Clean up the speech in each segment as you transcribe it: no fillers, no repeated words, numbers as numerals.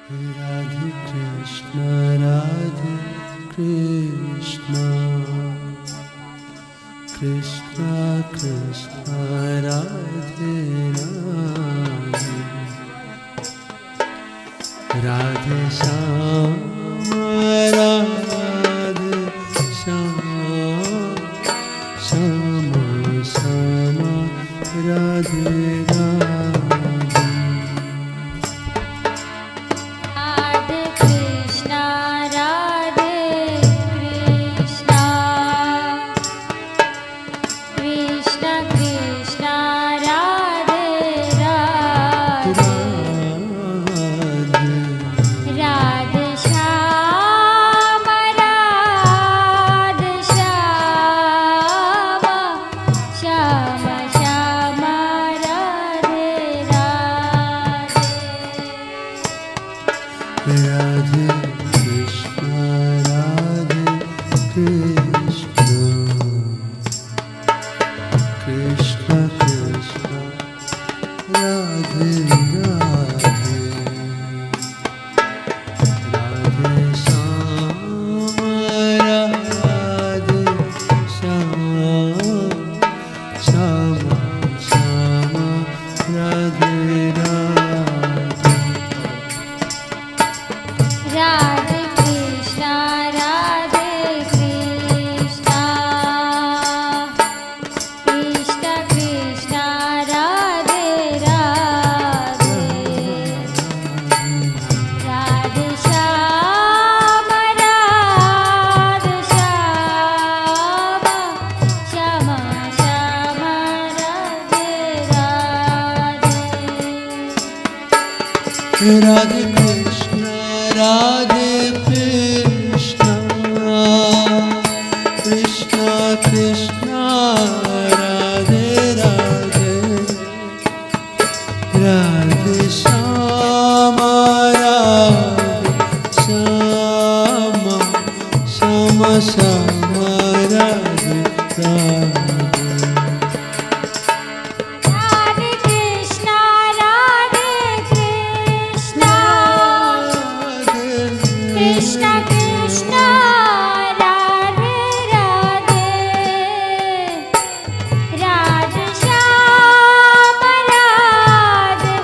Radhe Krishna, Krishna Krishna, Radhe Radhe, Radhe Shyam, Radhe Shyam, Shama Shama, Radhe Radhe. Radhe Krishna, Radhe Krishna, Krishna Krishna, Radhe Radhe, Radhe Shama, Radhe Shama, Shama Shama, Radhe Radhe. Radhe Krishna, Radhe Krishna, Krishna Krishna, Radhe Radhe, Radhe Shyama, Radhe Shyama, Shama Shama, Radhe Radhe. Radhe Krishna, Radhe Krishna, Krishna Krishna, Radhe Radhe, Radhe Shama, Radhe Shama, Shama Shama, Radhe Radhe. Radhe Krishna, Radhe Krishna, Krishna Krishna, Radhe Radhe, Radhe Shyama, Radhe Shyama, Shama Shama, Radhe Radhe. Radhe Krishna, Radhe Krishna, Krishna Krishna, Radhe Radhe, Radhe Shama, Radhe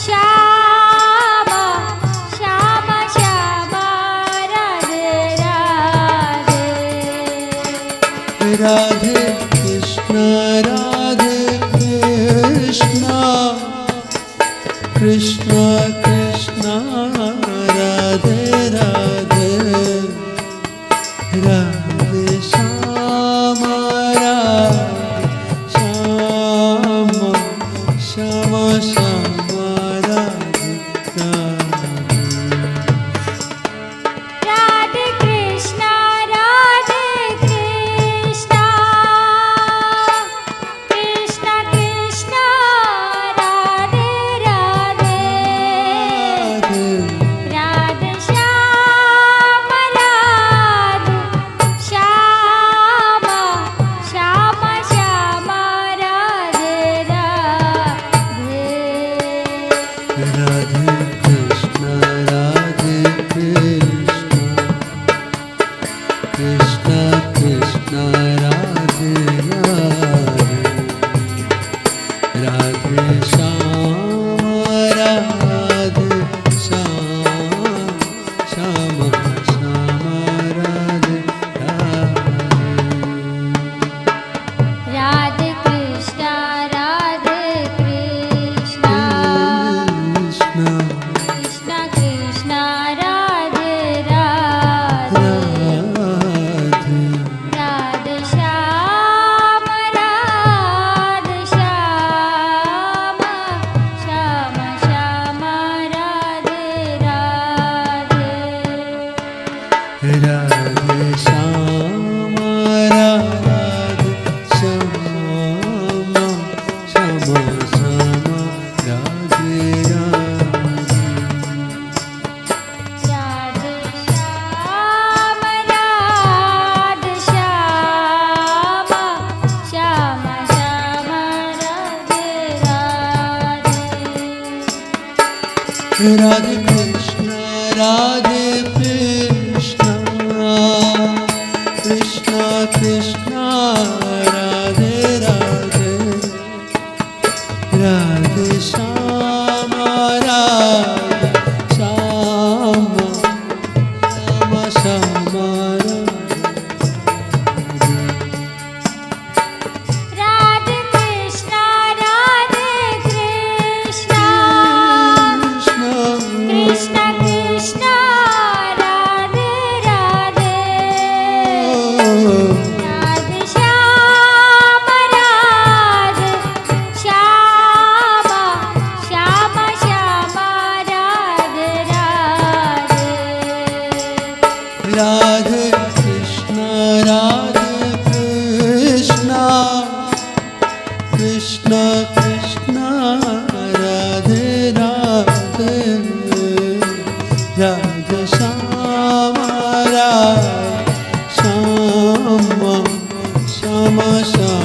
Shama, Shama Shama, Radhe Radhe. Radhe Krishna, Radhe Krishna, Krishna Krishna, Radhe Radhe, Radhe Shyama, Radhe Shyama, Shama Shama, Radhe Radhe. Radhe Krishna. Radhe Krishna Krishna Krishna Radhe Radhe Radhe Shyam Radhe Shyam Shyam Shyam Radhe Krishna Krishna Krishna Krishna Radhe Radhe Radhe Shyam Radhe Shyam Shyam Shyam Radhe Radhe Radhe Krishna Krishna Krishna Radhe Radhe Radhe Shyam Radhe Shyam Shyam Shyam